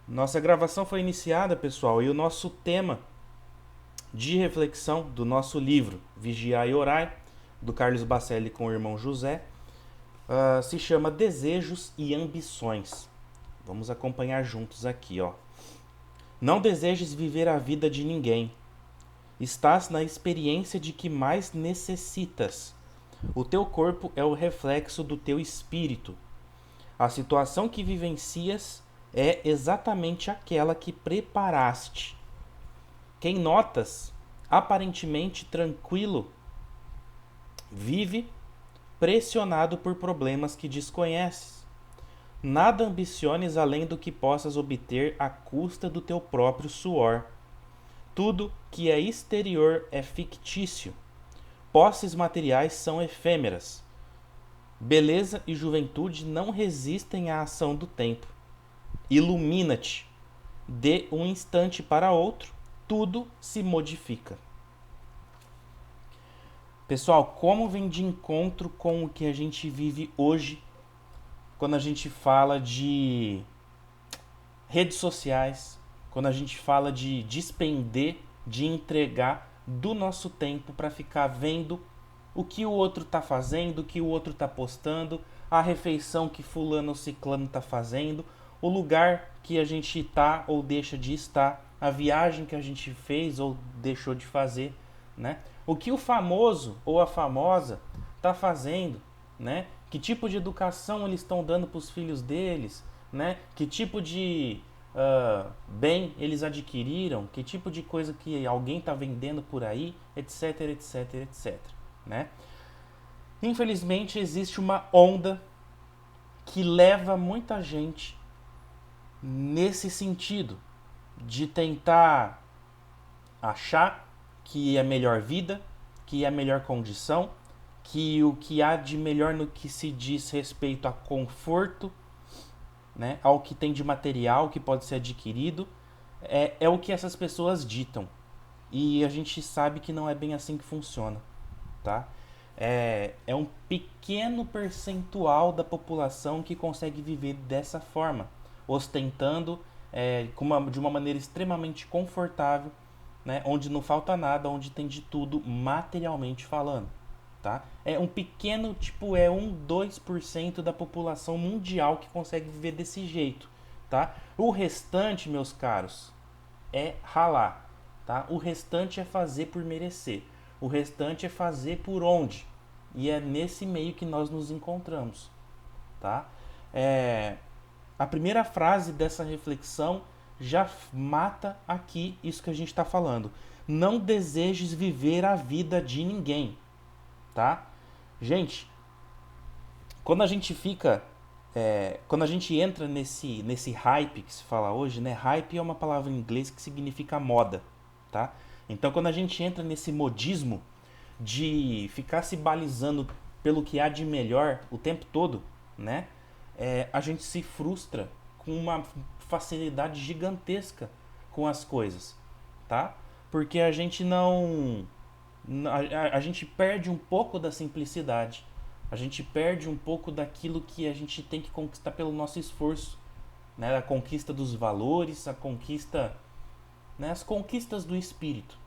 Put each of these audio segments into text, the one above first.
Nossa gravação foi iniciada, pessoal, e o nosso tema de reflexão do nosso livro Vigiai e Orai, do Carlos Bacelli com o irmão José, se chama Desejos e Ambições. Vamos acompanhar juntos aqui, ó. Não desejes viver a vida de ninguém. Estás na experiência de que mais necessitas. O teu corpo é o reflexo do teu espírito. A situação que vivencias é exatamente aquela que preparaste. Quem notas, aparentemente tranquilo, vive pressionado por problemas que desconheces. Nada ambiciones além do que possas obter à custa do teu próprio suor. Tudo que é exterior é fictício. Posses materiais são efêmeras. Beleza e juventude não resistem à ação do tempo. Ilumina-te. De um instante para outro, tudo se modifica. Pessoal, como vem de encontro com o que a gente vive hoje quando a gente fala de redes sociais, quando a gente fala de despender, de entregar do nosso tempo para ficar vendo o que o outro está fazendo, o que o outro está postando, a refeição que fulano ou ciclano está fazendo, o lugar que a gente está ou deixa de estar, a viagem que a gente fez ou deixou de fazer, né? O que o famoso ou a famosa está fazendo, né? Que tipo de educação eles estão dando para os filhos deles, né? Que tipo de bem eles adquiriram, que tipo de coisa que alguém está vendendo por aí, etc, etc, etc, né? Infelizmente existe uma onda que leva muita gente nesse sentido de tentar achar que é melhor vida, que é melhor condição, que o que há de melhor no que se diz respeito a conforto, né, ao que tem de material que pode ser adquirido, é o que essas pessoas ditam. E a gente sabe que não é bem assim que funciona, tá? É um pequeno percentual da população que consegue viver dessa forma, ostentando de uma maneira extremamente confortável, né, onde não falta nada, onde tem de tudo materialmente falando. Tá? É um pequeno, tipo, é 2% da população mundial que consegue viver desse jeito. Tá? O restante, meus caros, é ralar. Tá? O restante é fazer por merecer. O restante é fazer por onde. E é nesse meio que nós nos encontramos. Tá? A primeira frase dessa reflexão já mata aqui isso que a gente está falando. Não desejes viver a vida de ninguém. Tá? Gente, quando a gente fica. Quando a gente entra nesse hype que se fala hoje, né? Hype é uma palavra em inglês que significa moda, tá? Então quando a gente entra nesse modismo de ficar se balizando pelo que há de melhor o tempo todo, né? A gente se frustra com uma facilidade gigantesca com as coisas, tá? Porque a gente não a gente perde um pouco da simplicidade. A gente perde um pouco daquilo que a gente tem que conquistar pelo nosso esforço, né? A conquista dos valores, a conquista, né? As conquistas do espírito.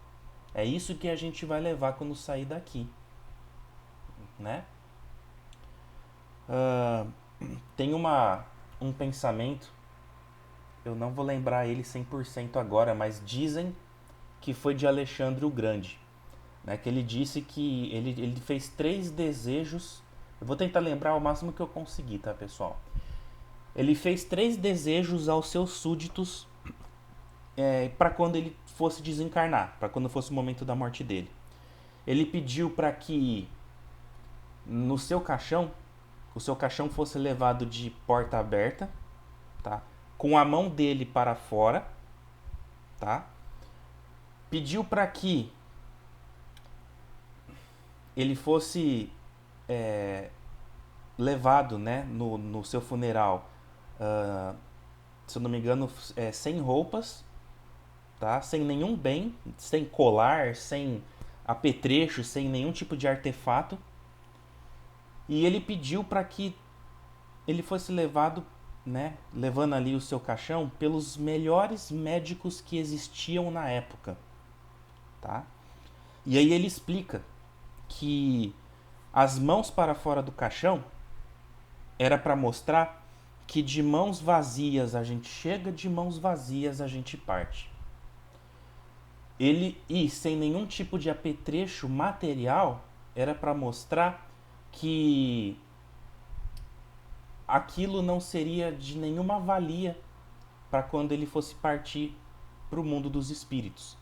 É isso que a gente vai levar quando sair daqui, né? Ah, tem um pensamento, eu não vou lembrar ele 100% agora, mas dizem que foi de Alexandre o Grande, né? Que ele disse que ele fez 3 desejos. Eu vou tentar lembrar o máximo que eu conseguir, tá, pessoal? Ele fez 3 desejos aos seus súditos para quando ele fosse desencarnar, para quando fosse o momento da morte dele. Ele pediu para que no seu caixão, o seu caixão fosse levado de porta aberta, tá? Com a mão dele para fora, tá? Pediu para que ele fosse levado, né, no seu funeral, uh, se eu não me engano, sem roupas, tá? Sem nenhum bem, sem colar, sem apetrecho, sem nenhum tipo de artefato. E ele pediu para que ele fosse levado né, levando ali o seu caixão pelos melhores médicos que existiam na época, tá? E aí ele explica que as mãos para fora do caixão era para mostrar que de mãos vazias a gente chega, de mãos vazias a gente parte. Ele, e sem nenhum tipo de apetrecho material, era para mostrar que aquilo não seria de nenhuma valia para quando ele fosse partir para o mundo dos espíritos.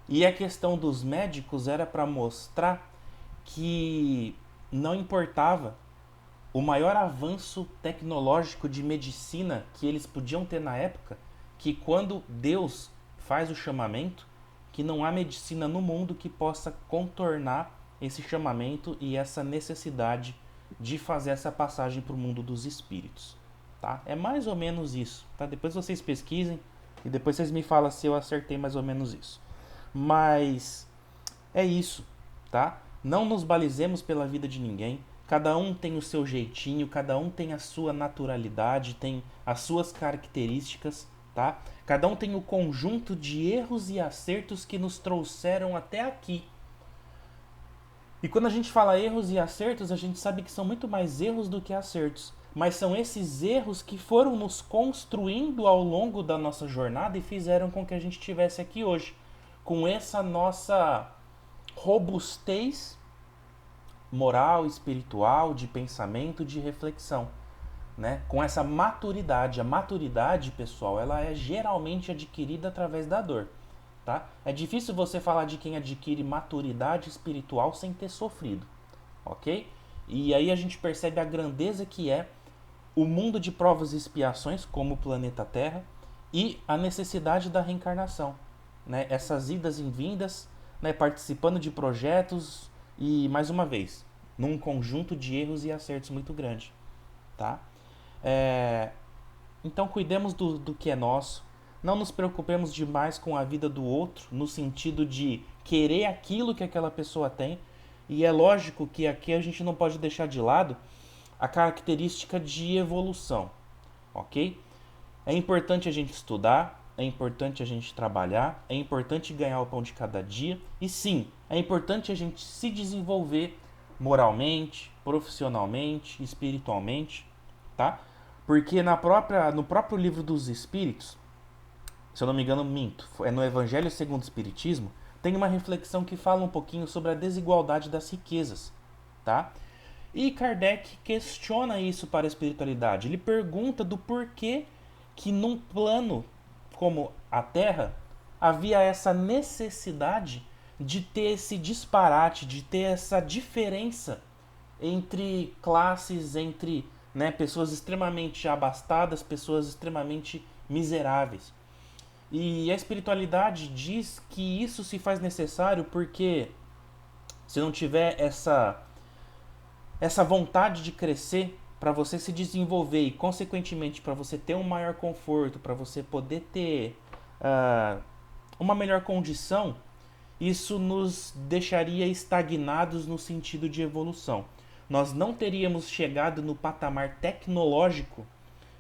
E a questão dos médicos era para mostrar que não importava o maior avanço tecnológico de medicina que eles podiam ter na época, que quando Deus faz o chamamento, que não há medicina no mundo que possa contornar esse chamamento e essa necessidade de fazer essa passagem para o mundo dos espíritos. Tá? É mais ou menos isso. Tá? Depois vocês pesquisem e depois vocês me falam se eu acertei mais ou menos isso. Mas é isso, tá? Não nos balizemos pela vida de ninguém. Cada um tem o seu jeitinho, cada um tem a sua naturalidade, tem as suas características, tá? Cada um tem o conjunto de erros e acertos que nos trouxeram até aqui. E quando a gente fala erros e acertos, a gente sabe que são muito mais erros do que acertos. Mas são esses erros que foram nos construindo ao longo da nossa jornada e fizeram com que a gente estivesse aqui hoje, com essa nossa robustez moral, espiritual, de pensamento, de reflexão, né? Com essa maturidade. A maturidade, pessoal, ela é geralmente adquirida através da dor, tá? É difícil você falar de quem adquire maturidade espiritual sem ter sofrido, ok? E aí a gente percebe a grandeza que é o mundo de provas e expiações, como o planeta Terra, e a necessidade da reencarnação, né? Essas idas e vindas, né? Participando de projetos e, mais uma vez, num conjunto de erros e acertos muito grande, tá? Então cuidemos do que é nosso, não nos preocupemos demais com a vida do outro, no sentido de querer aquilo que aquela pessoa tem, e é lógico que aqui a gente não pode deixar de lado a característica de evolução, ok? É importante a gente estudar, é importante a gente trabalhar, é importante ganhar o pão de cada dia, e sim, é importante a gente se desenvolver moralmente, profissionalmente, espiritualmente, tá? Porque no próprio livro dos Espíritos, se eu não me engano, minto, é no Evangelho segundo o Espiritismo, tem uma reflexão que fala um pouquinho sobre a desigualdade das riquezas, tá? E Kardec questiona isso para a espiritualidade. Ele pergunta do porquê que num plano como a Terra havia essa necessidade de ter esse disparate, de ter essa diferença entre classes, entre, né, pessoas extremamente abastadas, pessoas extremamente miseráveis. E a espiritualidade diz que isso se faz necessário porque se não tiver essa vontade de crescer, para você se desenvolver e, consequentemente, para você ter um maior conforto, para você poder ter uma melhor condição, isso nos deixaria estagnados no sentido de evolução. Nós não teríamos chegado no patamar tecnológico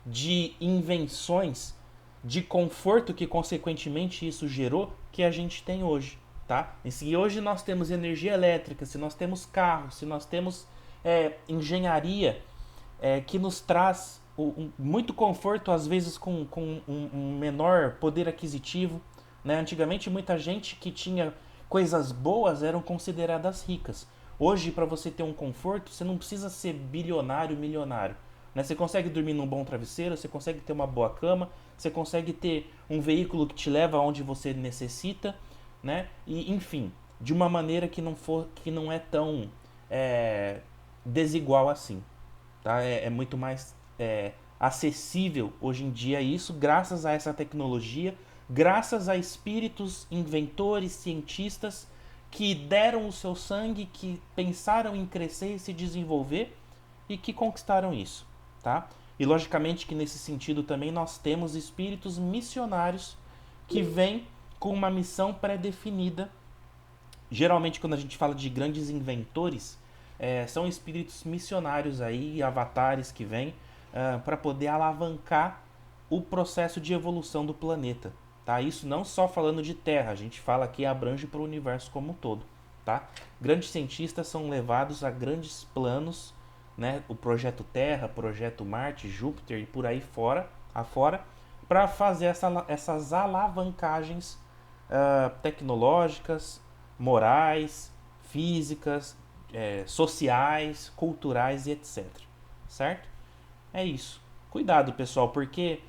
de invenções, de conforto que, consequentemente, isso gerou, que a gente tem hoje. Tá? E se hoje nós temos energia elétrica, se nós temos carros, se nós temos engenharia que nos traz muito conforto, às vezes com um menor poder aquisitivo, né? Antigamente muita gente que tinha coisas boas eram consideradas ricas. Hoje, para você ter um conforto, você não precisa ser bilionário, milionário, né? Você consegue dormir num bom travesseiro, você consegue ter uma boa cama, você consegue ter um veículo que te leva aonde você necessita, né? E, enfim, de uma maneira que não é tão desigual assim, tá? É muito mais acessível hoje em dia isso, graças a essa tecnologia, graças a espíritos inventores, cientistas que deram o seu sangue, que pensaram em crescer e se desenvolver e que conquistaram isso, tá? E logicamente que nesse sentido também nós temos espíritos missionários que vêm com uma missão pré-definida. Geralmente quando a gente fala de grandes inventores, são espíritos missionários aí, avatares que vêm para poder alavancar o processo de evolução do planeta. Tá? Isso não só falando de Terra, a gente fala aqui abrange para o universo como um todo. Tá? Grandes cientistas são levados a grandes planos, né? O projeto Terra, projeto Marte, Júpiter e por aí afora, para fazer essas alavancagens tecnológicas, morais, físicas, sociais, culturais e etc. Certo? É isso. Cuidado, pessoal, porque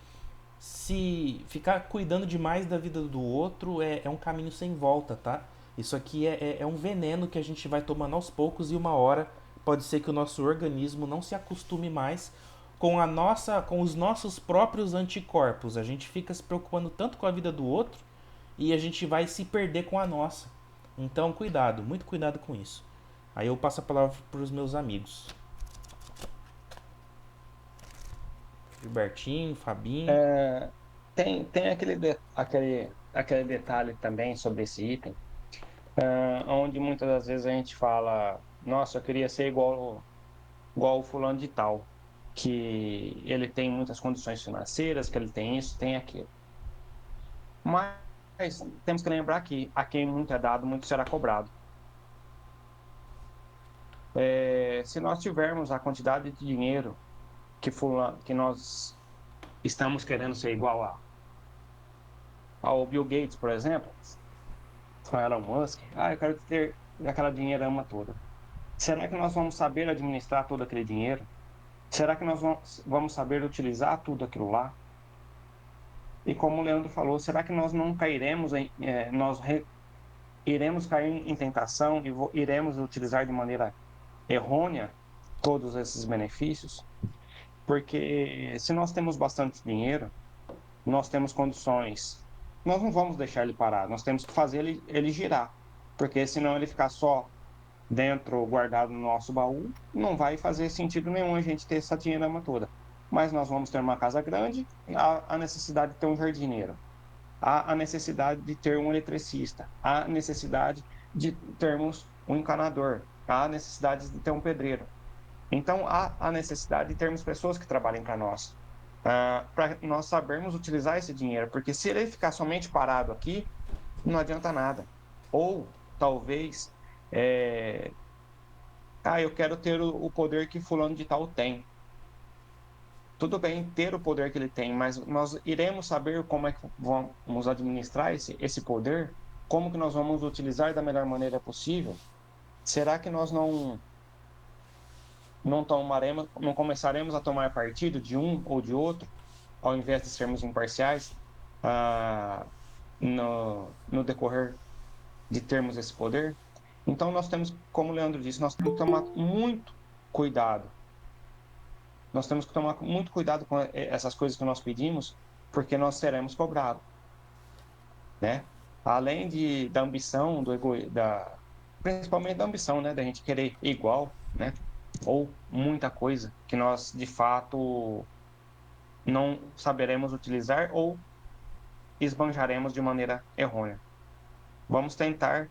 se ficar cuidando demais da vida do outro é um caminho sem volta, tá? Isso aqui é um veneno que a gente vai tomando aos poucos e uma hora pode ser que o nosso organismo não se acostume mais com os nossos próprios anticorpos. A gente fica se preocupando tanto com a vida do outro e a gente vai se perder com a nossa. Então, cuidado, muito cuidado com isso. Aí eu passo a palavra para os meus amigos. Gilbertinho, Fabinho. É, tem aquele detalhe também sobre esse item, onde muitas das vezes a gente fala, nossa, eu queria ser igual o fulano de tal, que ele tem muitas condições financeiras, que ele tem isso, tem aquilo. Mas temos que lembrar que a quem muito é dado, muito será cobrado. Se nós tivermos a quantidade de dinheiro que nós estamos querendo ser igual ao Bill Gates, por exemplo, ao Elon Musk, eu quero ter aquela dinheirama toda. Será que nós vamos saber administrar todo aquele dinheiro? Será que nós vamos saber utilizar tudo aquilo lá? E como o Leandro falou, será que nós não cairemos iremos cair em tentação e iremos utilizar de maneira errônea todos esses benefícios? Porque se nós temos bastante dinheiro, nós temos condições, nós não vamos deixar ele parar, nós temos que fazer ele girar, porque senão ele ficar só dentro, guardado no nosso baú, não vai fazer sentido nenhum a gente ter essa dinheirama toda. Mas nós vamos ter uma casa grande, há a necessidade de ter um jardineiro, há a necessidade de ter um eletricista, há a necessidade de termos um encanador, há a necessidade de ter um pedreiro. Então, há a necessidade de termos pessoas que trabalhem para nós, para nós sabermos utilizar esse dinheiro, porque se ele ficar somente parado aqui, não adianta nada. Ou, talvez, é, eu quero ter o poder que fulano de tal tem. Tudo bem ter o poder que ele tem, mas nós iremos saber como é que vamos administrar esse poder, como que nós vamos utilizar da melhor maneira possível. Será que nós não começaremos a tomar partido de um ou de outro, ao invés de sermos imparciais, ah, no decorrer de termos esse poder? Então nós temos, como o Leandro disse, nós temos que tomar muito cuidado. Nós temos que tomar muito cuidado com essas coisas que nós pedimos, porque nós seremos cobrados, né? Além da ambição, principalmente da ambição, né? Da gente querer igual, né? Ou muita coisa que nós, de fato, não saberemos utilizar ou esbanjaremos de maneira errônea. Vamos tentar.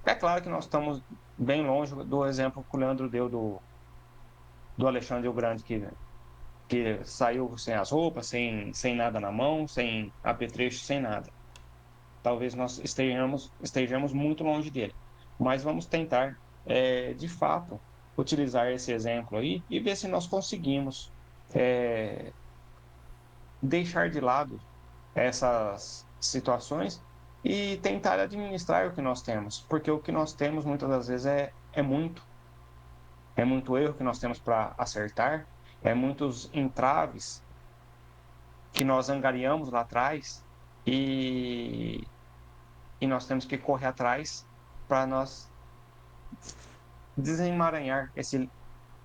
É claro que nós estamos bem longe do exemplo que o Leandro deu do Alexandre o Grande, que saiu sem as roupas, sem nada na mão, sem apetrecho, sem nada. Talvez nós estejamos muito longe dele. Mas vamos tentar, de fato, utilizar esse exemplo aí e ver se nós conseguimos é, deixar de lado essas situações e tentar administrar o que nós temos. Porque o que nós temos, muitas das vezes, é muito erro que nós temos para acertar, é muitos entraves que nós angariamos lá atrás e, e nós temos que correr atrás para nós desemaranhar esse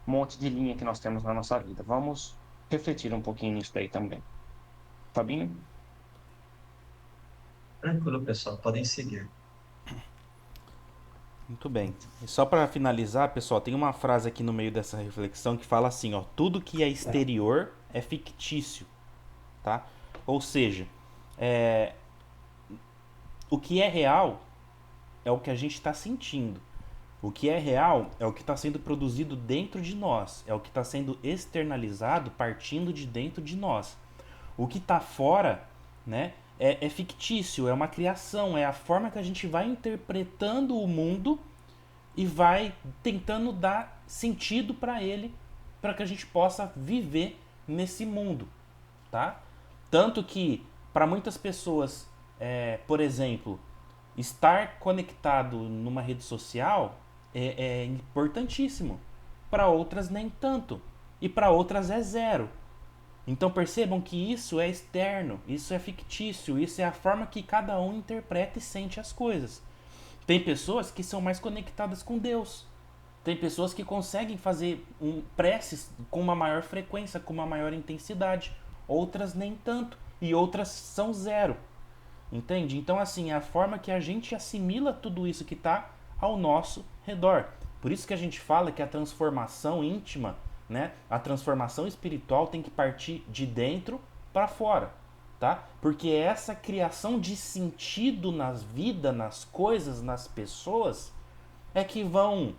monte de linha que nós temos na nossa vida. Vamos refletir um pouquinho nisso daí também. Fabinho? Tranquilo, pessoal, podem seguir. Muito bem. E só para finalizar, pessoal, tem uma frase aqui no meio dessa reflexão que fala assim, ó, tudo que é exterior é fictício, tá? Ou seja, o que é real é o que a gente está sentindo. O que é real é o que está sendo produzido dentro de nós, é o que está sendo externalizado partindo de dentro de nós. O que está fora, né, é fictício, é uma criação, é a forma que a gente vai interpretando o mundo e vai tentando dar sentido para ele, para que a gente possa viver nesse mundo, tá? Tanto que para muitas pessoas, por exemplo, estar conectado numa rede social é importantíssimo. Para outras nem tanto e para outras é zero. Então percebam que isso é externo, isso é fictício, isso é a forma que cada um interpreta e sente as coisas. Tem pessoas que são mais conectadas com Deus. Tem pessoas que conseguem fazer preces com uma maior frequência, com uma maior intensidade. Outras nem tanto. E outras são zero. Entende? Então, assim, é a forma que a gente assimila tudo isso que está ao nosso redor. Por isso que a gente fala que a transformação íntima, né, a transformação espiritual tem que partir de dentro para fora, tá? Porque essa criação de sentido nas vidas, nas coisas, nas pessoas, é que vão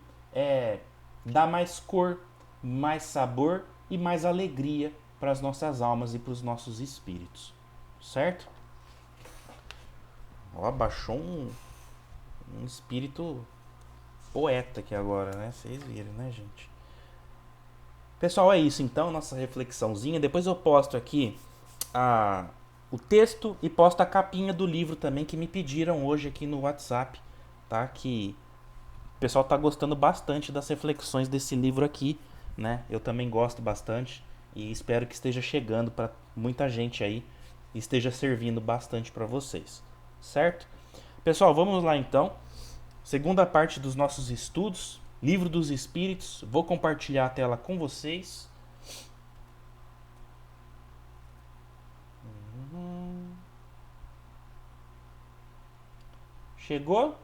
dar mais cor, mais sabor e mais alegria para as nossas almas e para os nossos espíritos, certo? Ó, baixou um espírito poeta aqui agora, né? Vocês viram, né, gente? Pessoal, é isso então, nossa reflexãozinha. Depois eu posto aqui o texto e posto a capinha do livro também que me pediram hoje aqui no WhatsApp, tá? Que o pessoal tá gostando bastante das reflexões desse livro aqui, né? Eu também gosto bastante e espero que esteja chegando para muita gente aí e esteja servindo bastante para vocês, certo? Pessoal, vamos lá então. Segunda parte dos nossos estudos, Livro dos Espíritos. Vou compartilhar a tela com vocês. Chegou?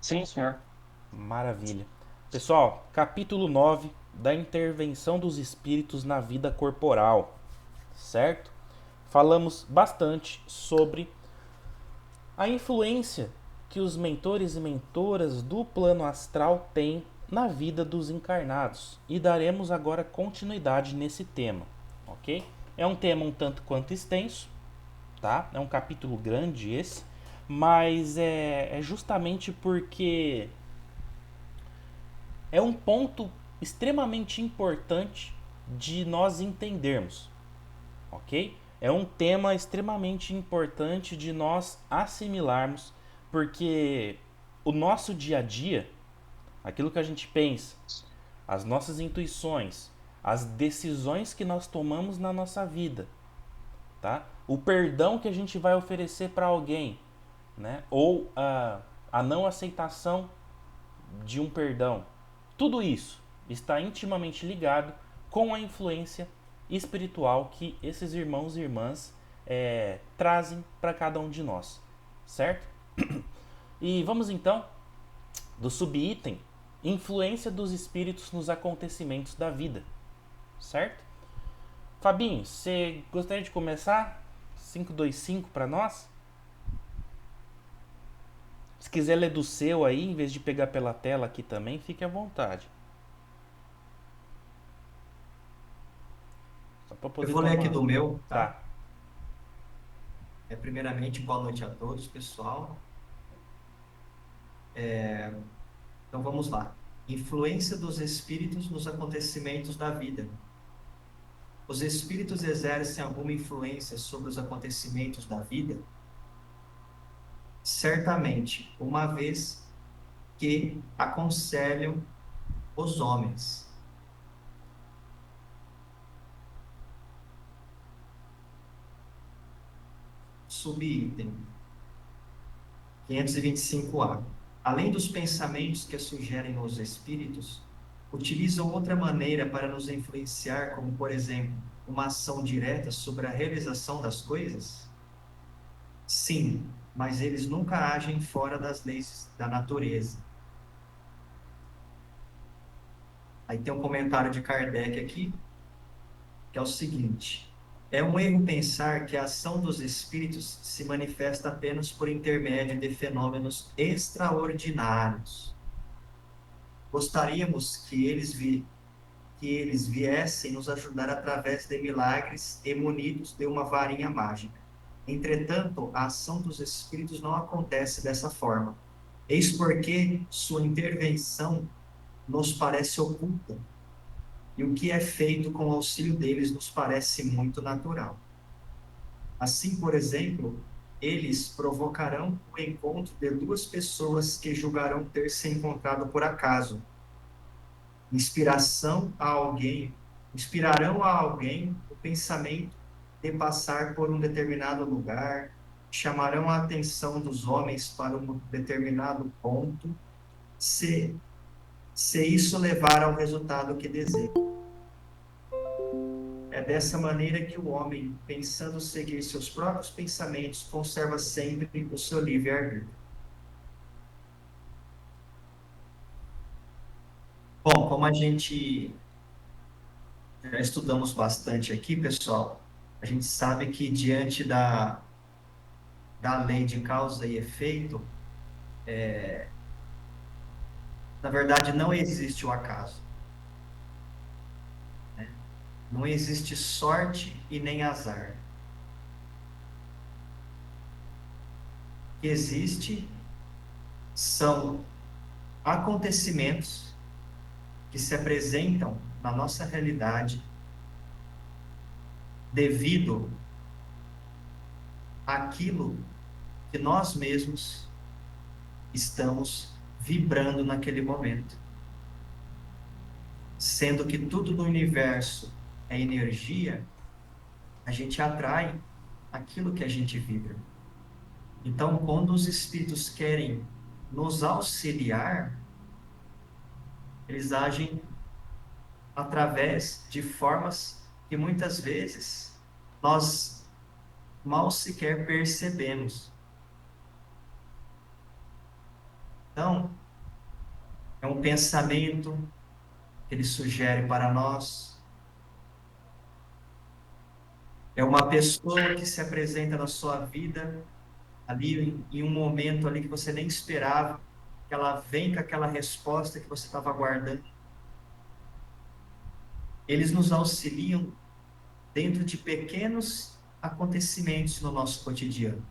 Sim, senhor. Maravilha. Pessoal, capítulo 9 da intervenção dos espíritos na vida corporal, certo? Falamos bastante sobre a influência que os mentores e mentoras do plano astral têm na vida dos encarnados e daremos agora continuidade nesse tema, ok? É um tema um tanto quanto extenso, tá? É um capítulo grande esse, mas é justamente porque é um ponto extremamente importante de nós entendermos, ok? É um tema extremamente importante de nós assimilarmos, porque o nosso dia a dia, aquilo que a gente pensa, as nossas intuições, as decisões que nós tomamos na nossa vida, tá? O perdão que a gente vai oferecer para alguém, né? Ou a não aceitação de um perdão. Tudo isso está intimamente ligado com a influência espiritual que esses irmãos e irmãs trazem para cada um de nós, certo? E vamos então do subitem influência dos espíritos nos acontecimentos da vida, certo? Fabinho, você gostaria de começar? 525 para nós? Se quiser ler do seu aí, em vez de pegar pela tela aqui também, fique à vontade. Só para poder Eu vou ler aqui tomar. do meu, tá? Tá. Primeiramente, boa noite a todos, pessoal. Então vamos lá. Influência dos espíritos nos acontecimentos da vida. Os espíritos exercem alguma influência sobre os acontecimentos da vida? Certamente, uma vez que aconselham os homens. Subitem 525A. Além dos pensamentos que sugerem os espíritos, utilizam outra maneira para nos influenciar, como, por exemplo, uma ação direta sobre a realização das coisas? Sim, mas eles nunca agem fora das leis da natureza. Aí tem um comentário de Kardec aqui, que é o seguinte: É um erro pensar que a ação dos espíritos se manifesta apenas por intermédio de fenômenos extraordinários. Gostaríamos que eles viessem nos ajudar através de milagres e munidos de uma varinha mágica. Entretanto, a ação dos espíritos não acontece dessa forma. Eis porque sua intervenção nos parece oculta, e o que é feito com o auxílio deles nos parece muito natural. Assim, por exemplo, eles provocarão o encontro de duas pessoas que julgarão ter se encontrado por acaso. Inspiração a alguém, inspirarão a alguém o pensamento de passar por um determinado lugar, chamarão a atenção dos homens para um determinado ponto, se, se isso levar ao resultado que deseja. É dessa maneira que o homem, pensando seguir seus próprios pensamentos, conserva sempre o seu livre-arbítrio. Bom, como a gente já estudamos bastante aqui, pessoal, a gente sabe que diante da lei de causa e efeito, na verdade, não existe o acaso, né? Não existe sorte e nem azar. O que existe são acontecimentos que se apresentam na nossa realidade devido àquilo que nós mesmos estamos vibrando naquele momento. Sendo que tudo no universo é energia, a gente atrai aquilo que a gente vibra. Então, quando os espíritos querem nos auxiliar, eles agem através de formas que muitas vezes nós mal sequer percebemos. Então, é um pensamento que ele sugere para nós, é uma pessoa que se apresenta na sua vida ali em um momento ali que você nem esperava, que ela vem com aquela resposta que você estava aguardando. Eles nos auxiliam dentro de pequenos acontecimentos no nosso cotidiano.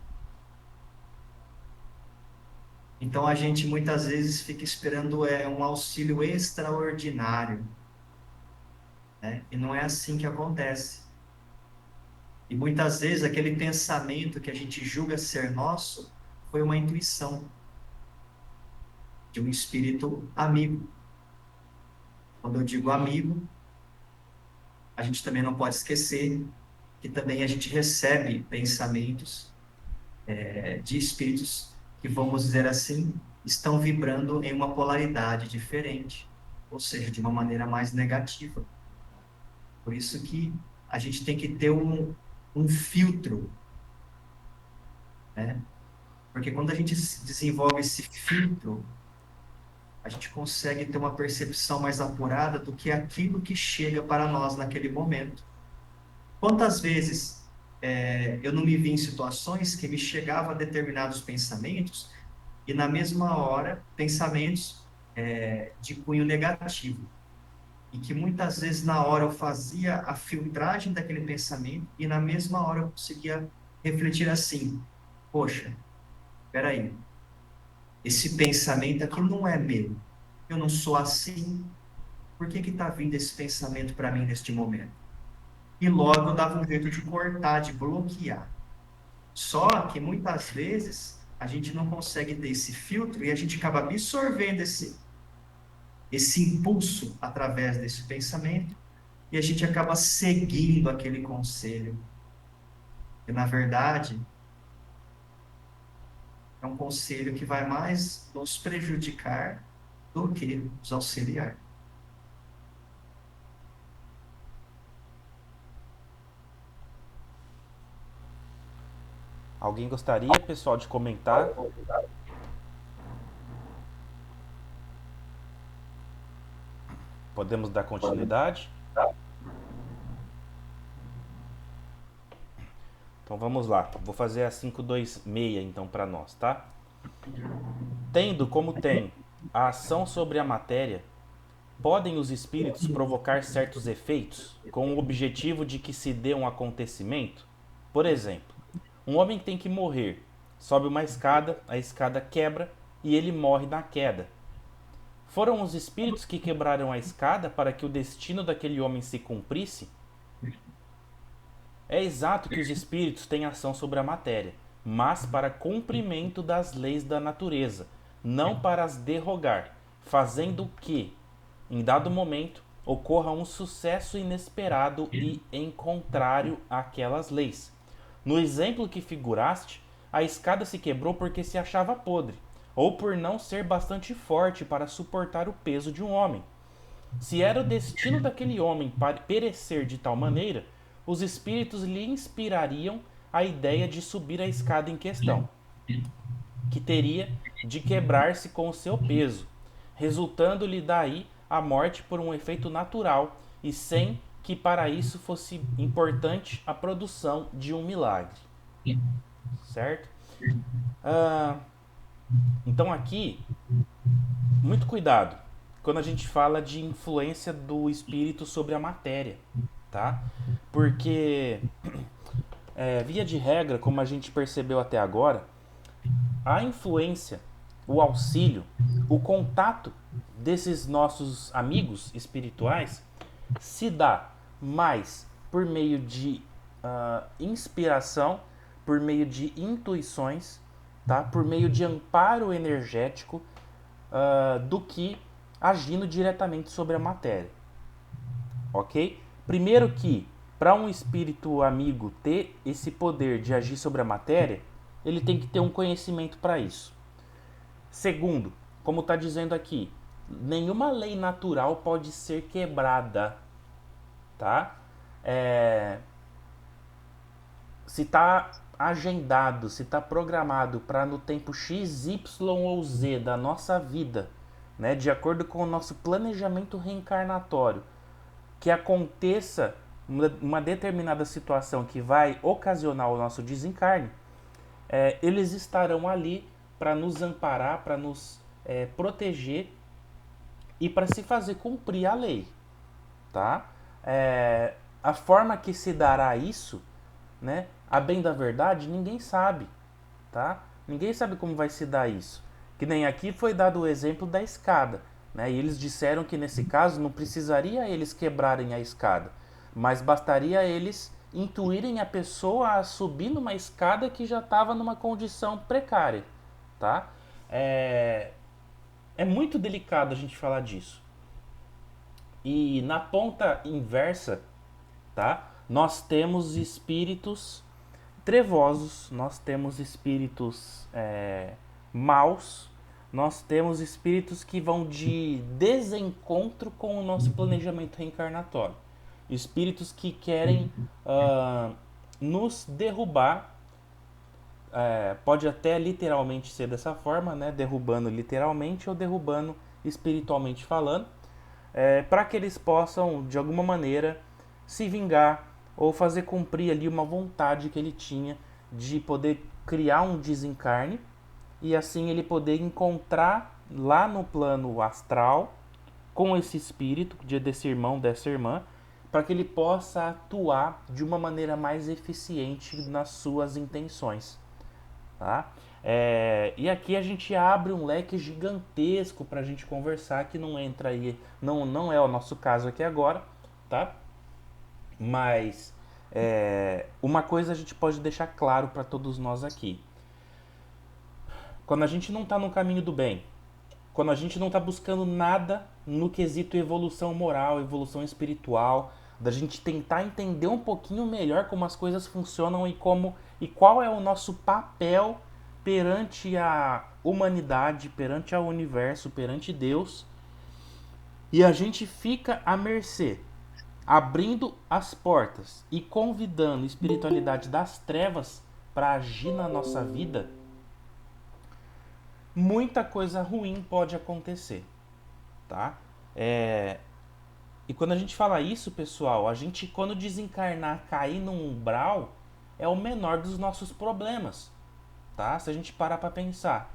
Então a gente muitas vezes fica esperando um auxílio extraordinário, né? E não é assim que acontece. E muitas vezes aquele pensamento que a gente julga ser nosso foi uma intuição de um espírito amigo. Quando eu digo amigo, a gente também não pode esquecer que também a gente recebe pensamentos de espíritos que, vamos dizer assim, estão vibrando em uma polaridade diferente, ou seja, de uma maneira mais negativa. Por isso que a gente tem que ter um filtro, né? Porque quando a gente desenvolve esse filtro, a gente consegue ter uma percepção mais apurada do que aquilo que chega para nós naquele momento. Quantas vezes eu não me vi em situações que me chegavam determinados pensamentos e na mesma hora pensamentos de cunho negativo, e que muitas vezes na hora eu fazia a filtragem daquele pensamento e na mesma hora eu conseguia refletir assim: poxa, peraí, esse pensamento aqui não é meu, eu não sou assim, por que está vindo esse pensamento para mim neste momento? E logo eu dava um jeito de cortar, de bloquear. Só que muitas vezes a gente não consegue ter esse filtro e a gente acaba absorvendo esse impulso através desse pensamento e a gente acaba seguindo aquele conselho. E na verdade é um conselho que vai mais nos prejudicar do que nos auxiliar. Alguém gostaria, pessoal, de comentar? Podemos dar continuidade? Então vamos lá. Vou fazer a 526 então para nós, tá? Tendo como tem a ação sobre a matéria, podem os espíritos provocar certos efeitos com o objetivo de que se dê um acontecimento? Por exemplo, um homem tem que morrer, sobe uma escada, a escada quebra e ele morre na queda. Foram os espíritos que quebraram a escada para que o destino daquele homem se cumprisse? É exato que os espíritos têm ação sobre a matéria, mas para cumprimento das leis da natureza, não para as derrogar, fazendo que, em dado momento, ocorra um sucesso inesperado e em contrário àquelas leis. No exemplo que figuraste, a escada se quebrou porque se achava podre, ou por não ser bastante forte para suportar o peso de um homem. Se era o destino daquele homem perecer de tal maneira, os espíritos lhe inspirariam a ideia de subir a escada em questão, que teria de quebrar-se com o seu peso, resultando-lhe daí a morte por um efeito natural e sem que para isso fosse importante a produção de um milagre. Certo? Então aqui, muito cuidado quando a gente fala de influência do espírito sobre a matéria, tá? Porque, via de regra, como a gente percebeu até agora, a influência, o auxílio, o contato desses nossos amigos espirituais se dá mais por meio de inspiração, por meio de intuições, tá? Por meio de amparo energético, do que agindo diretamente sobre a matéria. Ok? Primeiro que, para um espírito amigo ter esse poder de agir sobre a matéria, ele tem que ter um conhecimento para isso. Segundo, como está dizendo aqui, nenhuma lei natural pode ser quebrada, tá? Se está agendado, se está programado para no tempo X, Y ou Z da nossa vida, né, de acordo com o nosso planejamento reencarnatório, que aconteça uma determinada situação que vai ocasionar o nosso desencarne, eles estarão ali para nos amparar, para nos proteger e para se fazer cumprir a lei, tá? A forma que se dará isso, né, a bem da verdade, ninguém sabe, tá? Ninguém sabe como vai se dar isso. Que nem aqui foi dado o exemplo da escada, né? E eles disseram que nesse caso não precisaria eles quebrarem a escada, mas bastaria eles intuírem a pessoa a subir numa escada que já estava numa condição precária, tá? É muito delicado a gente falar disso. E na ponta inversa, tá? Nós temos espíritos trevosos, nós temos espíritos maus, nós temos espíritos que vão de desencontro com o nosso planejamento reencarnatório. Espíritos que querem nos derrubar, pode até literalmente ser dessa forma, né? Derrubando literalmente ou derrubando espiritualmente falando, para que eles possam, de alguma maneira, se vingar ou fazer cumprir ali uma vontade que ele tinha de poder criar um desencarne e assim ele poder encontrar lá no plano astral com esse espírito, desse irmão, dessa irmã, para que ele possa atuar de uma maneira mais eficiente nas suas intenções, tá? E aqui a gente abre um leque gigantesco para a gente conversar, que não entra aí, não é o nosso caso aqui agora, tá? Mas uma coisa a gente pode deixar claro para todos nós aqui. Quando a gente não está no caminho do bem, quando a gente não está buscando nada no quesito evolução moral, evolução espiritual, da gente tentar entender um pouquinho melhor como as coisas funcionam e qual é o nosso papel perante a humanidade, perante ao universo, perante Deus, e a gente fica à mercê, abrindo as portas e convidando a espiritualidade das trevas para agir na nossa vida, muita coisa ruim pode acontecer, tá? E quando a gente fala isso, pessoal, a gente, quando desencarnar, cair num umbral, é o menor dos nossos problemas, tá? Se a gente parar para pensar.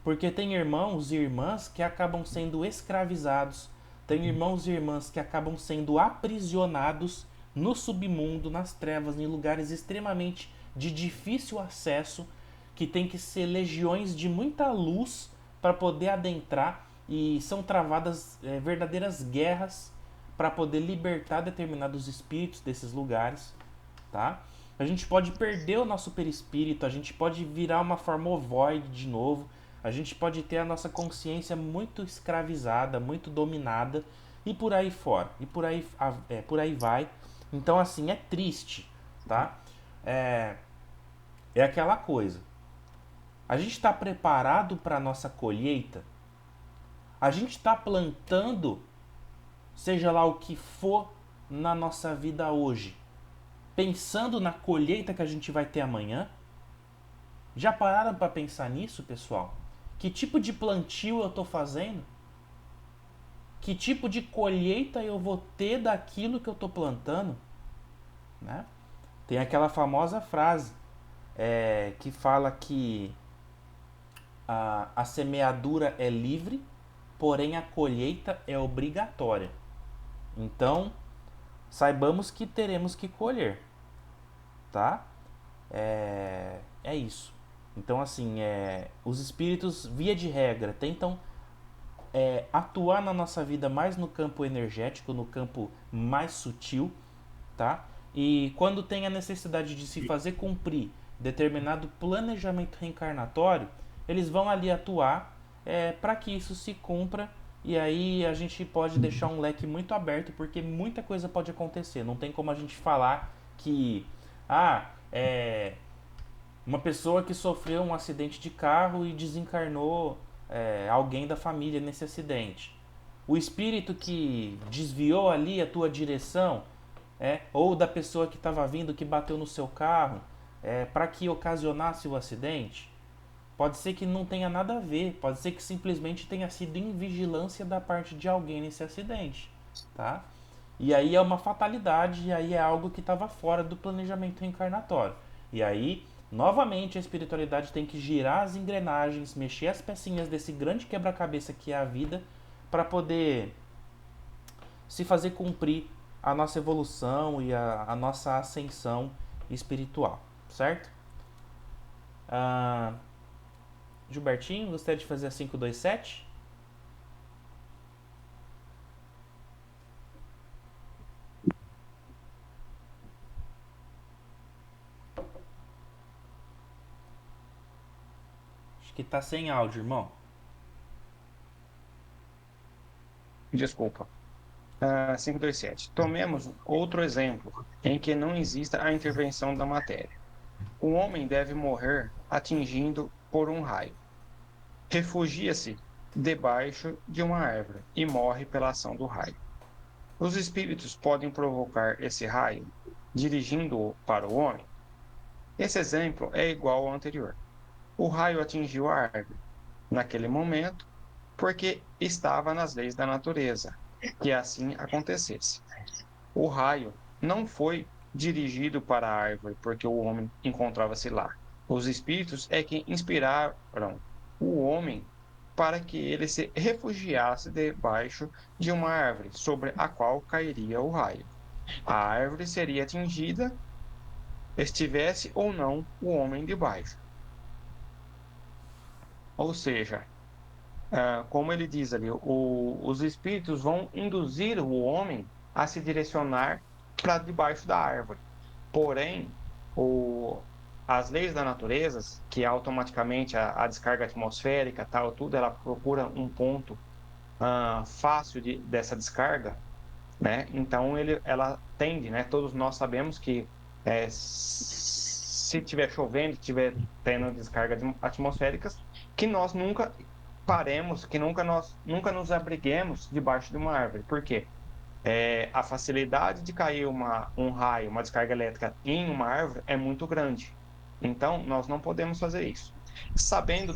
Porque tem irmãos e irmãs que acabam sendo escravizados, tem irmãos e irmãs que acabam sendo aprisionados no submundo, nas trevas, em lugares extremamente de difícil acesso, que tem que ser legiões de muita luz para poder adentrar, e são travadas verdadeiras guerras para poder libertar determinados espíritos desses lugares, tá? A gente pode perder o nosso perispírito, a gente pode virar uma forma ovoide de novo, a gente pode ter a nossa consciência muito escravizada, muito dominada, e por aí fora, e por aí vai. Então, assim, é triste, tá? É aquela coisa. A gente está preparado para a nossa colheita? A gente está plantando, seja lá o que for, na nossa vida hoje, pensando na colheita que a gente vai ter amanhã? Já pararam para pensar nisso, pessoal? Que tipo de plantio eu estou fazendo? Que tipo de colheita eu vou ter daquilo que eu estou plantando? Né? Tem aquela famosa frase que fala que a semeadura é livre, porém a colheita é obrigatória. Então, saibamos que teremos que colher, tá? É isso. Então, assim, os espíritos, via de regra, tentam atuar na nossa vida mais no campo energético, no campo mais sutil, tá? E quando tem a necessidade de se fazer cumprir determinado planejamento reencarnatório, eles vão ali atuar para que isso se cumpra. E aí a gente pode deixar um leque muito aberto, porque muita coisa pode acontecer. Não tem como a gente falar que uma pessoa que sofreu um acidente de carro e desencarnou alguém da família nesse acidente. O espírito que desviou ali a tua direção, ou da pessoa que estava vindo que bateu no seu carro, para que ocasionasse o acidente, pode ser que não tenha nada a ver, pode ser que simplesmente tenha sido invigilância da parte de alguém nesse acidente, tá? E aí é uma fatalidade, e aí é algo que estava fora do planejamento reencarnatório. E aí, novamente, a espiritualidade tem que girar as engrenagens, mexer as pecinhas desse grande quebra-cabeça que é a vida, para poder se fazer cumprir a nossa evolução e a nossa ascensão espiritual, certo? Gilbertinho, gostaria de fazer a 527? Acho que tá sem áudio, irmão. Desculpa. 527. Tomemos outro exemplo em que não exista a intervenção da matéria. O homem deve morrer atingido por um raio. Refugia-se debaixo de uma árvore e morre pela ação do raio. Os espíritos podem provocar esse raio, dirigindo-o para o homem? Esse exemplo é igual ao anterior. O raio atingiu a árvore, naquele momento, porque estava nas leis da natureza, que assim acontecesse. O raio não foi dirigido para a árvore porque o homem encontrava-se lá. Os espíritos é que inspiraram o homem para que ele se refugiasse debaixo de uma árvore sobre a qual cairia o raio. A árvore seria atingida, estivesse ou não o homem debaixo. Ou seja, como ele diz ali, os espíritos vão induzir o homem a se direcionar para debaixo da árvore. Porém, as leis da natureza, que automaticamente a descarga atmosférica, tal, tudo, ela procura um ponto fácil dessa descarga, né? Então ela tende, né? Todos nós sabemos que se estiver chovendo, estiver tendo descargas atmosféricas, que nós nunca paremos, que nunca nos abriguemos debaixo de uma árvore. Por quê? A facilidade de cair um raio, uma descarga elétrica em uma árvore é muito grande. Então, nós não podemos fazer isso. Sabendo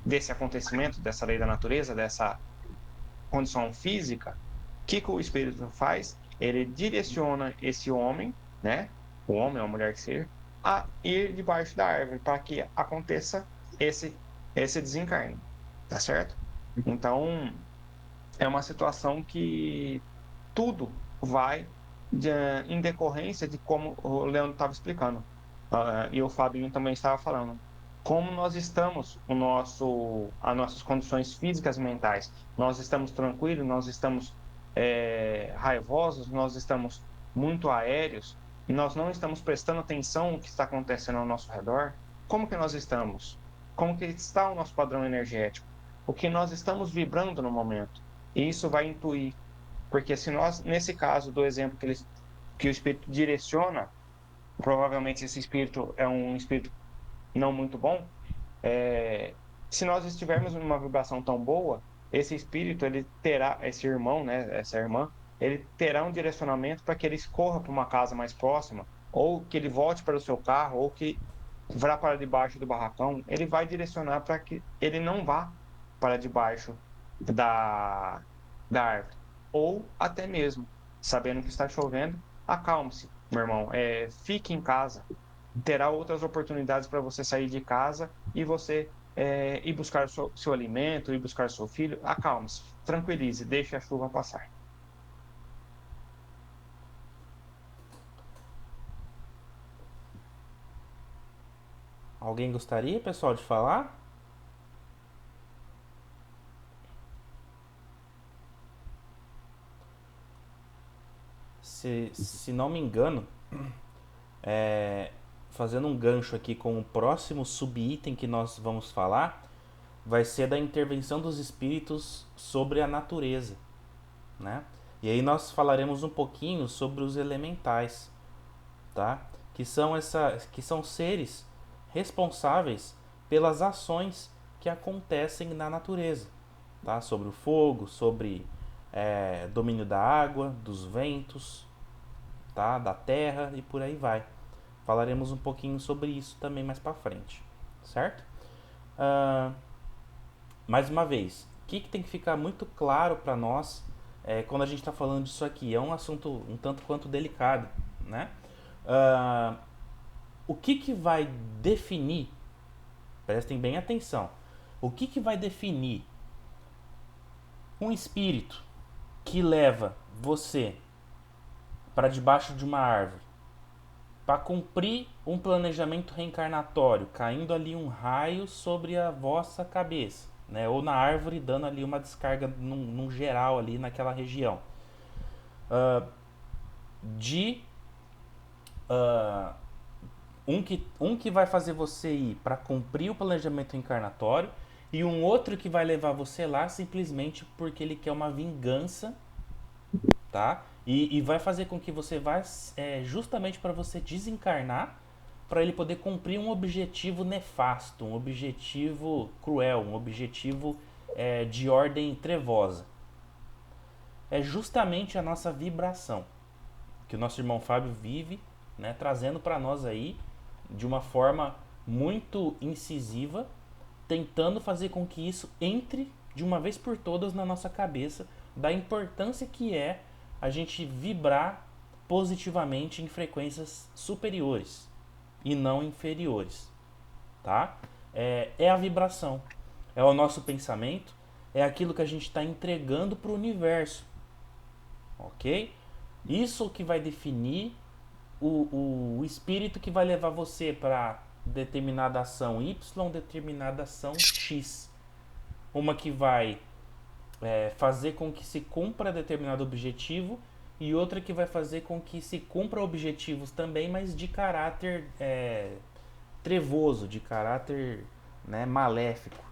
desse acontecimento, dessa lei da natureza, dessa condição física, o que o espírito faz? Ele direciona esse homem, né? O homem ou a mulher que seja, a ir debaixo da árvore para que aconteça esse, esse desencarne, tá certo? Então, é uma situação que tudo vai em decorrência de como o Leandro estava explicando, e o Fabinho também estava falando, como nós estamos, as nossas condições físicas e mentais, nós estamos tranquilos, nós estamos raivosos, nós estamos muito aéreos, e nós não estamos prestando atenção no que está acontecendo ao nosso redor, como que nós estamos? Como que está o nosso padrão energético? O que nós estamos vibrando no momento? E isso vai intuir porque se nós, nesse caso do exemplo que o espírito direciona, provavelmente esse espírito é um espírito não muito bom, se nós estivermos numa vibração tão boa, esse espírito, ele terá, esse irmão, né, essa irmã, ele terá um direcionamento para que ele corra para uma casa mais próxima, ou que ele volte para o seu carro, ou que vá para debaixo do barracão, ele vai direcionar para que ele não vá para debaixo da, da árvore. Ou até mesmo, sabendo que está chovendo, acalme-se, meu irmão, fique em casa. Terá outras oportunidades para você sair de casa e você ir buscar seu alimento, ir buscar seu filho. Acalme-se, tranquilize, deixe a chuva passar. Alguém gostaria, pessoal, de falar? Se não me engano, fazendo um gancho aqui com o próximo subitem que nós vamos falar, vai ser da intervenção dos espíritos sobre a natureza, né? E aí nós falaremos um pouquinho sobre os elementais, tá? Que são seres responsáveis pelas ações que acontecem na natureza, tá? Sobre o fogo, sobre domínio da água, dos ventos, tá? Da terra e por aí vai. Falaremos um pouquinho sobre isso também mais para frente, certo? Uh, Mais uma vez, o que tem que ficar muito claro para nós quando a gente está falando disso aqui? É um assunto um tanto quanto delicado, né? Uh, o que vai definir, prestem bem atenção, o que vai definir um espírito que leva você para debaixo de uma árvore para cumprir um planejamento reencarnatório, caindo ali um raio sobre a vossa cabeça, né? Ou na árvore, dando ali uma descarga num geral ali naquela região. De um que vai fazer você ir para cumprir o planejamento reencarnatório e um outro que vai levar você lá simplesmente porque ele quer uma vingança, tá? E vai fazer com que você vá justamente para você desencarnar, para ele poder cumprir um objetivo nefasto, um objetivo cruel, um objetivo de ordem trevosa. É justamente a nossa vibração que o nosso irmão Fábio vive, né, trazendo para nós aí de uma forma muito incisiva, tentando fazer com que isso entre de uma vez por todas na nossa cabeça, da importância que é a gente vibrar positivamente em frequências superiores e não inferiores, tá? É a vibração, é o nosso pensamento, é aquilo que a gente está entregando para o universo, ok? Isso que vai definir o espírito que vai levar você para determinada ação Y, determinada ação X. Uma que vai fazer com que se cumpra determinado objetivo e outra que vai fazer com que se cumpra objetivos também, mas de caráter trevoso, de caráter maléfico.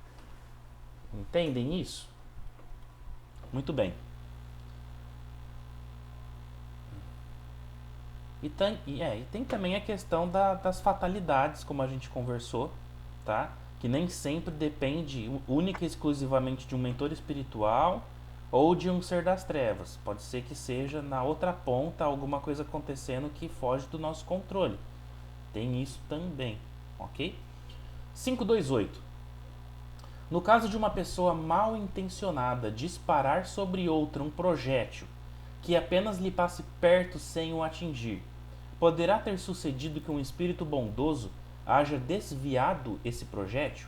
Entendem isso? Muito bem. E tem também a questão das fatalidades, como a gente conversou, tá? Que nem sempre depende única e exclusivamente de um mentor espiritual ou de um ser das trevas. Pode ser que seja na outra ponta alguma coisa acontecendo que foge do nosso controle. Tem isso também, ok? 528. No caso de uma pessoa mal intencionada disparar sobre outra um projétil que apenas lhe passe perto sem o atingir, poderá ter sucedido que um espírito bondoso haja desviado esse projétil?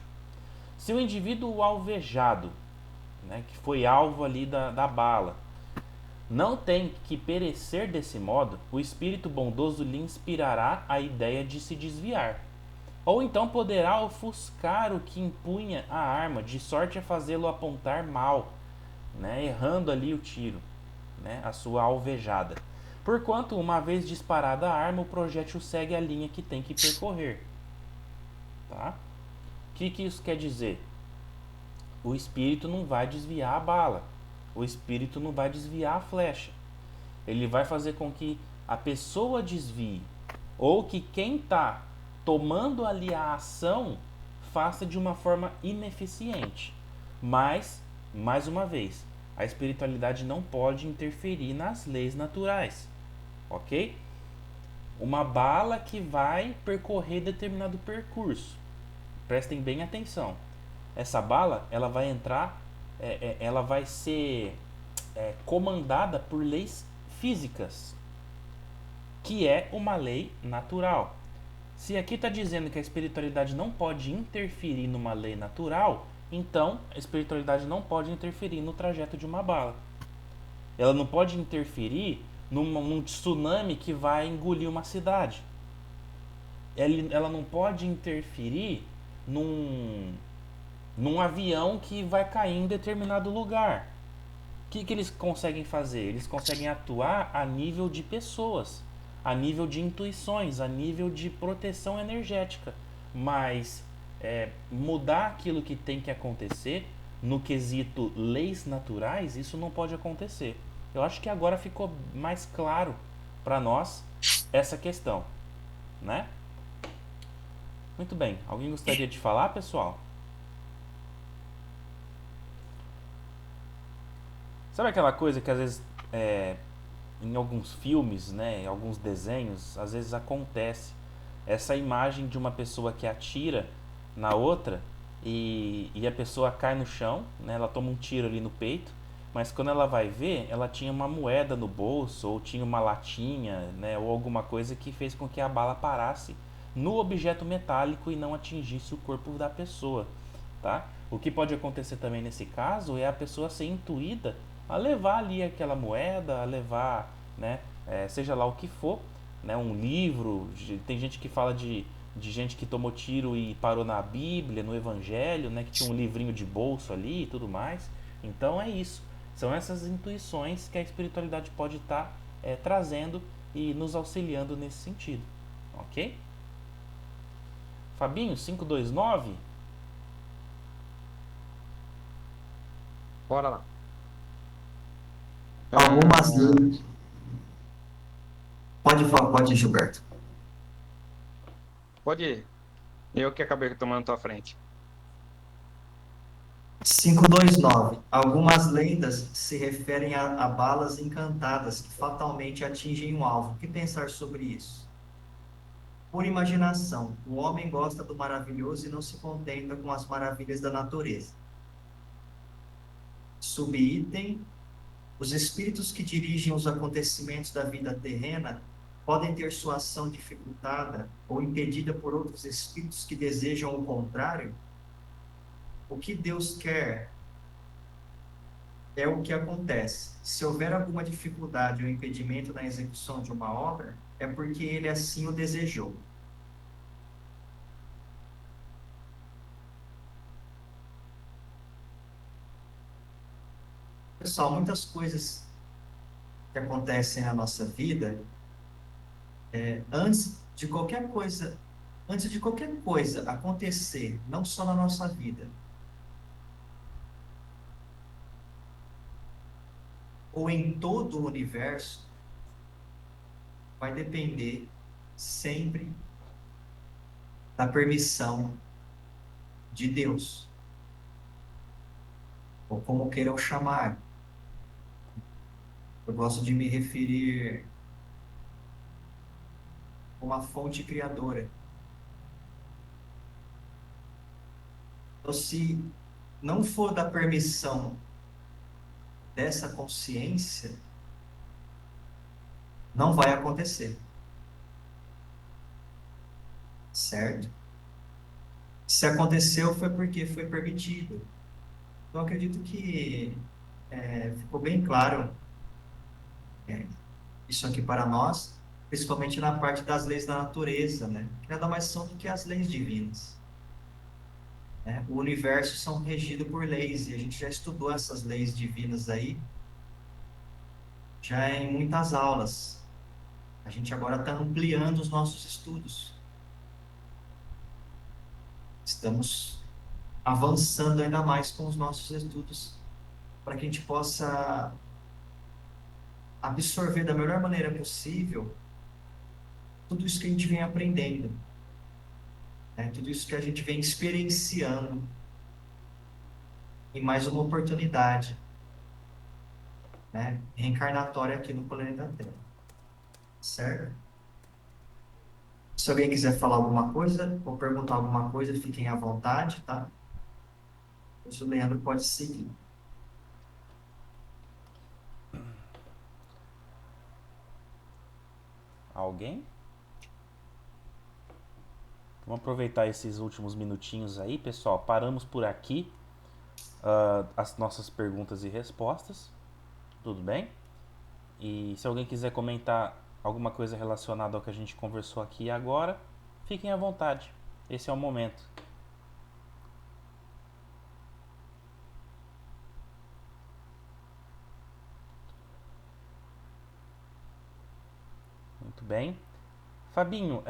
Se o indivíduo alvejado, né, que foi alvo ali da bala, não tem que perecer desse modo, o espírito bondoso lhe inspirará a ideia de se desviar. Ou então poderá ofuscar o que impunha a arma, de sorte a fazê-lo apontar mal, né, errando ali o tiro, né, a sua alvejada. Porquanto, uma vez disparada a arma, o projétil segue a linha que tem que percorrer. Tá? O que isso quer dizer? O espírito não vai desviar a bala. O espírito não vai desviar a flecha. Ele vai fazer com que a pessoa desvie. Ou que quem está tomando ali a ação faça de uma forma ineficiente. Mas, mais uma vez, a espiritualidade não pode interferir nas leis naturais. Ok? Uma bala que vai percorrer determinado percurso. Prestem bem atenção. Essa bala, ela vai entrar, ela vai ser comandada por leis físicas, que é uma lei natural. Se aqui está dizendo que a espiritualidade não pode interferir numa lei natural, então a espiritualidade não pode interferir no trajeto de uma bala. Ela não pode interferir num tsunami que vai engolir uma cidade. Ela não pode interferir num avião que vai cair em determinado lugar. O que eles conseguem fazer? Eles conseguem atuar a nível de pessoas, a nível de intuições, a nível de proteção energética. Mas mudar aquilo que tem que acontecer no quesito leis naturais, isso não pode acontecer. Eu acho que agora ficou mais claro para nós essa questão, né? Muito bem. Alguém gostaria de falar, pessoal? Sabe aquela coisa que às vezes em alguns filmes, né, em alguns desenhos, às vezes acontece essa imagem de uma pessoa que atira na outra e a pessoa cai no chão, né, ela toma um tiro ali no peito, mas quando ela vai ver, ela tinha uma moeda no bolso ou tinha uma latinha, né, ou alguma coisa que fez com que a bala parasse no objeto metálico e não atingisse o corpo da pessoa, tá? O que pode acontecer também nesse caso é a pessoa ser intuída a levar ali aquela moeda, a levar, né, seja lá o que for, né, um livro. Tem gente que fala de gente que tomou tiro e parou na Bíblia, no Evangelho, né, que tinha um livrinho de bolso ali e tudo mais. Então é isso. São essas intuições que a espiritualidade pode estar trazendo e nos auxiliando nesse sentido. Ok? Fabinho, 529? Bora lá. Algumas leis. Pode falar, pode ir, Gilberto. Pode ir. Eu que acabei tomando tua frente. 529. Algumas lendas se referem a balas encantadas que fatalmente atingem um alvo. O que pensar sobre isso? Por imaginação, o homem gosta do maravilhoso e não se contenta com as maravilhas da natureza. Subitem, os espíritos que dirigem os acontecimentos da vida terrena podem ter sua ação dificultada ou impedida por outros espíritos que desejam o contrário. O que Deus quer é o que acontece. Se houver alguma dificuldade ou impedimento na execução de uma obra, é porque ele assim o desejou. Pessoal, muitas coisas que acontecem na nossa vida, antes de qualquer coisa acontecer, não só na nossa vida, ou em todo o universo, vai depender sempre da permissão de Deus, ou como queiram chamar. Eu gosto de me referir a uma fonte criadora. Então, se não for da permissão dessa consciência, não vai acontecer. certo? Se aconteceu foi porque foi permitido. Então, acredito que ficou bem claro é, isso aqui para nós, principalmente na parte das leis da natureza, né? Que nada mais são do que as leis divinas, né? O universo são regido por leis, e a gente já estudou essas leis divinas aí, já em muitas aulas. A gente agora está ampliando os nossos estudos. Estamos avançando ainda mais com os nossos estudos, para que a gente possa absorver da melhor maneira possível tudo isso que a gente vem aprendendo, né? Tudo isso que a gente vem experienciando em mais uma oportunidade, né, reencarnatória aqui no planeta Terra, certo? Se alguém quiser falar alguma coisa ou perguntar alguma coisa, fiquem à vontade, tá? O Leandro pode seguir. Alguém? Vamos aproveitar esses últimos minutinhos aí, pessoal. Paramos por aqui as nossas perguntas e respostas. Tudo bem? E se alguém quiser comentar alguma coisa relacionada ao que a gente conversou aqui agora, fiquem à vontade. Esse é o momento. Muito bem. Fabinho,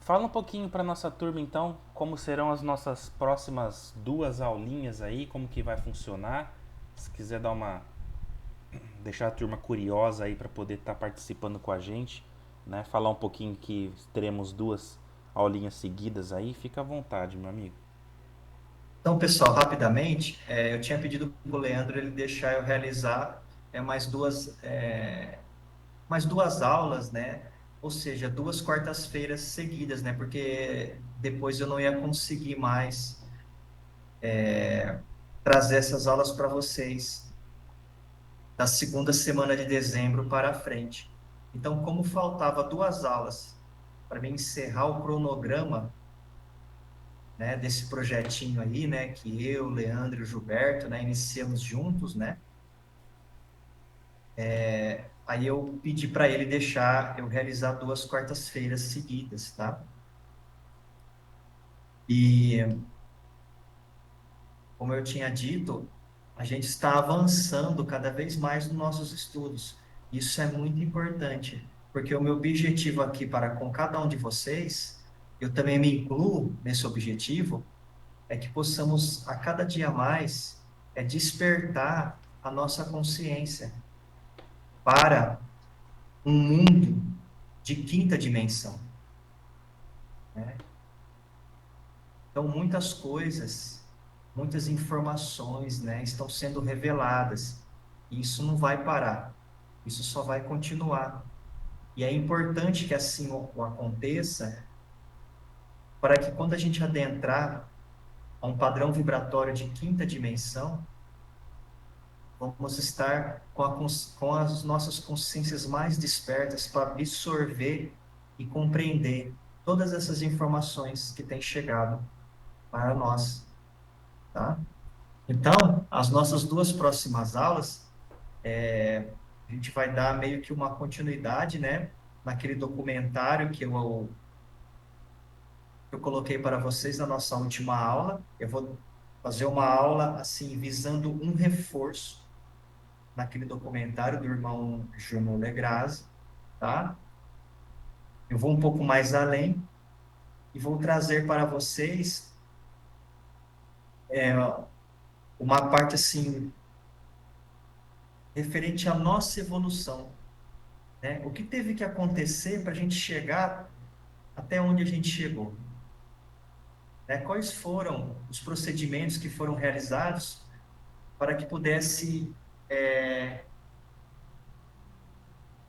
fala um pouquinho para nossa turma então, como serão as nossas próximas 2 aulinhas aí, como que vai funcionar. Se quiser deixar a turma curiosa aí para poder estar participando com a gente, né? Falar um pouquinho que teremos 2 aulinhas seguidas aí, fica à vontade, meu amigo. Então, pessoal, rapidamente, eu tinha pedido para o Leandro ele deixar eu realizar mais duas aulas, né? Ou seja, 2 quartas-feiras seguidas, né? Porque depois eu não ia conseguir mais trazer essas aulas para vocês da segunda semana de dezembro para frente. Então, como faltava 2 aulas para mim encerrar o cronograma, né, desse projetinho aí, né, que eu, Leandro e o Gilberto, né, iniciamos juntos, né? Aí eu pedi para ele deixar eu realizar 2 quartas-feiras seguidas, tá? E como eu tinha dito, a gente está avançando cada vez mais nos nossos estudos. Isso é muito importante, porque o meu objetivo aqui para com cada um de vocês, eu também me incluo nesse objetivo, é que possamos a cada dia mais despertar a nossa consciência para um mundo de quinta dimensão, né? Então, muitas coisas, muitas informações, né, estão sendo reveladas. E isso não vai parar. Isso só vai continuar. E é importante que assim o aconteça, para que quando a gente adentrar a um padrão vibratório de quinta dimensão, vamos estar com as nossas consciências mais despertas para absorver e compreender todas essas informações que têm chegado para nós, tá? Então, as nossas 2 próximas aulas, a gente vai dar meio que uma continuidade, né, naquele documentário que eu coloquei para vocês na nossa última aula. Eu vou fazer uma aula, assim, visando um reforço naquele documentário do irmão Júnior Legraz, tá? Eu vou um pouco mais além e vou trazer para vocês é, uma parte, assim, referente à nossa evolução, né? O que teve que acontecer para a gente chegar até onde a gente chegou, né? Quais foram os procedimentos que foram realizados para que pudesse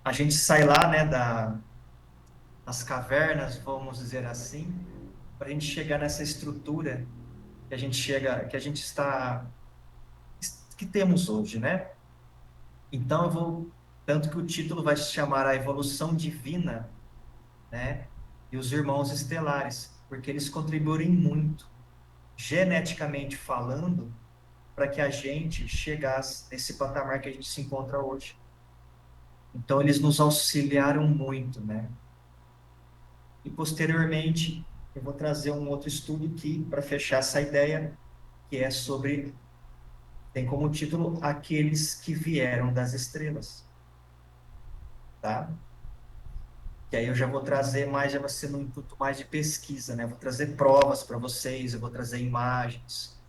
a gente sair lá, né, das cavernas, vamos dizer assim, para a gente chegar nessa estrutura que a gente chega, que temos hoje, né? Então tanto que o título vai se chamar A Evolução Divina, né? e os irmãos estelares, porque eles contribuem muito, geneticamente falando, para que a gente chegasse nesse patamar que a gente se encontra hoje. Então, eles nos auxiliaram muito, né? E, posteriormente, eu vou trazer um outro estudo aqui para fechar essa ideia, que é sobre, tem como título, Aqueles que Vieram das Estrelas, tá? Que aí eu já vou trazer mais, já vai ser no intuito mais de pesquisa, né? Eu vou trazer provas para vocês, eu vou trazer imagens,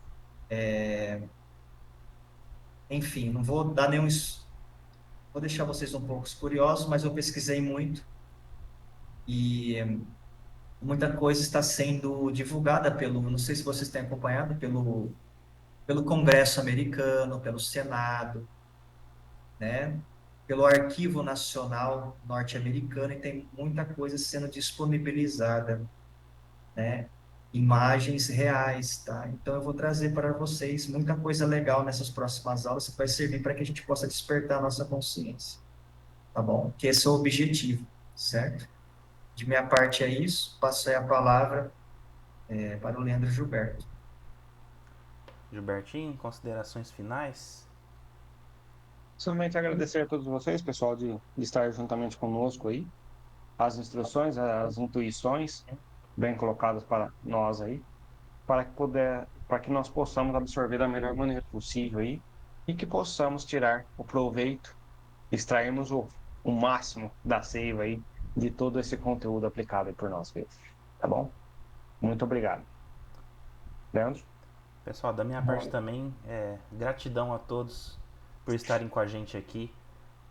enfim, não vou dar nenhum... Vou deixar vocês um pouco curiosos, mas eu pesquisei muito e muita coisa está sendo divulgada pelo, não sei se vocês têm acompanhado, pelo Congresso americano, pelo Senado, né? Pelo Arquivo Nacional norte-americano, e tem muita coisa sendo disponibilizada, né? Imagens reais, tá? Então eu vou trazer para vocês muita coisa legal nessas próximas aulas que vai servir para que a gente possa despertar a nossa consciência, tá bom? Que esse é o objetivo, certo? De minha parte é isso. Passo aí a palavra para o Leandro Gilberto. Gilbertinho, considerações finais? Somente agradecer a todos vocês, pessoal, de estar juntamente conosco aí. As instruções, as intuições bem colocadas para nós aí, para que nós possamos absorver da melhor maneira possível aí e que possamos tirar o proveito, extrairmos o máximo da seiva aí de todo esse conteúdo aplicado aí por nós mesmos. Tá bom? Muito obrigado. Leandro? Pessoal, da minha parte também, gratidão a todos por estarem com a gente aqui,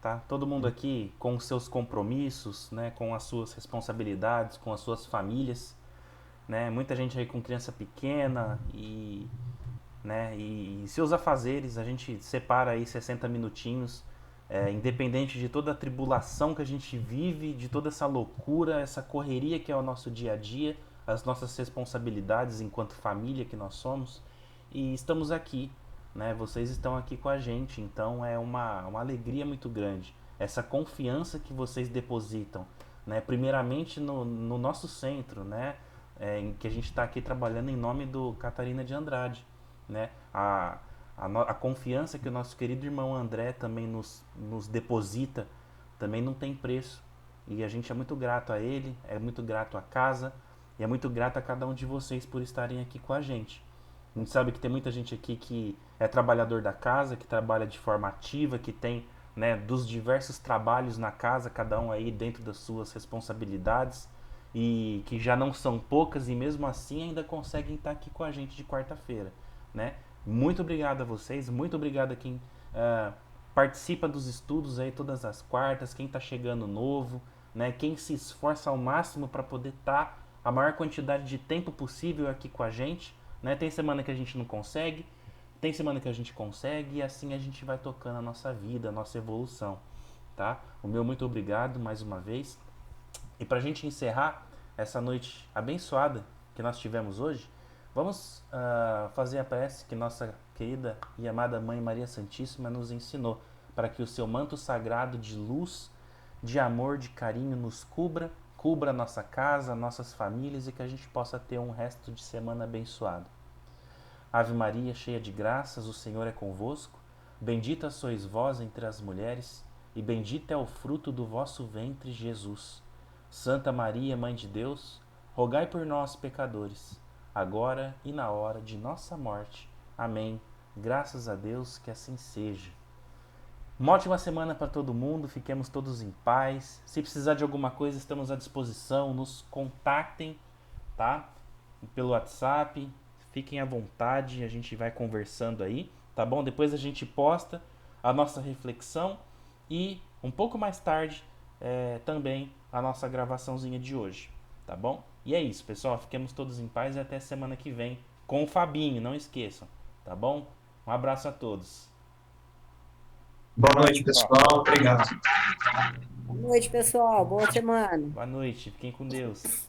tá? Todo mundo aqui com os seus compromissos, né? Com as suas responsabilidades, com as suas famílias, né? Muita gente aí com criança pequena e seus afazeres, a gente separa aí 60 minutinhos, independente de toda a tribulação que a gente vive, de toda essa loucura, essa correria que é o nosso dia a dia, as nossas responsabilidades enquanto família que nós somos, e estamos aqui, né? Vocês estão aqui com a gente, então é uma alegria muito grande. Essa confiança que vocês depositam, né? Primeiramente no nosso centro, né? Em que a gente está aqui trabalhando em nome do Catarina de Andrade, né? A confiança que o nosso querido irmão André também nos deposita também não tem preço. E a gente é muito grato a ele, é muito grato à casa e é muito grato a cada um de vocês por estarem aqui com a gente. A gente sabe que tem muita gente aqui que é trabalhador da casa, que trabalha de forma ativa, que tem, né, dos diversos trabalhos na casa, cada um aí dentro das suas responsabilidades, e que já não são poucas e mesmo assim ainda conseguem estar aqui com a gente de quarta-feira, né? Muito obrigado a vocês, muito obrigado a quem participa dos estudos aí todas as quartas, quem está chegando novo, né? Quem se esforça ao máximo para poder estar a maior quantidade de tempo possível aqui com a gente, né? Tem semana que a gente não consegue, tem semana que a gente consegue, e assim a gente vai tocando a nossa vida, a nossa evolução, tá? O meu muito obrigado mais uma vez. E para a gente encerrar essa noite abençoada que nós tivemos hoje, vamos fazer a prece que nossa querida e amada Mãe Maria Santíssima nos ensinou, para que o seu manto sagrado de luz, de amor, de carinho nos cubra a nossa casa, nossas famílias, e que a gente possa ter um resto de semana abençoado. Ave Maria, cheia de graças, o Senhor é convosco. Bendita sois vós entre as mulheres, e bendito é o fruto do vosso ventre, Jesus. Santa Maria, Mãe de Deus, rogai por nós, pecadores, agora e na hora de nossa morte. Amém. Graças a Deus, que assim seja. Uma ótima semana para todo mundo, fiquemos todos em paz. Se precisar de alguma coisa, estamos à disposição. Nos contactem, tá? Pelo WhatsApp, fiquem à vontade, a gente vai conversando aí, tá bom? Depois a gente posta a nossa reflexão e um pouco mais tarde também a nossa gravaçãozinha de hoje, tá bom? E é isso, pessoal, fiquemos todos em paz e até semana que vem com o Fabinho, não esqueçam, tá bom? Um abraço a todos. Boa noite, pessoal. Obrigado. Boa noite, pessoal. Boa semana. Boa noite, fiquem com Deus.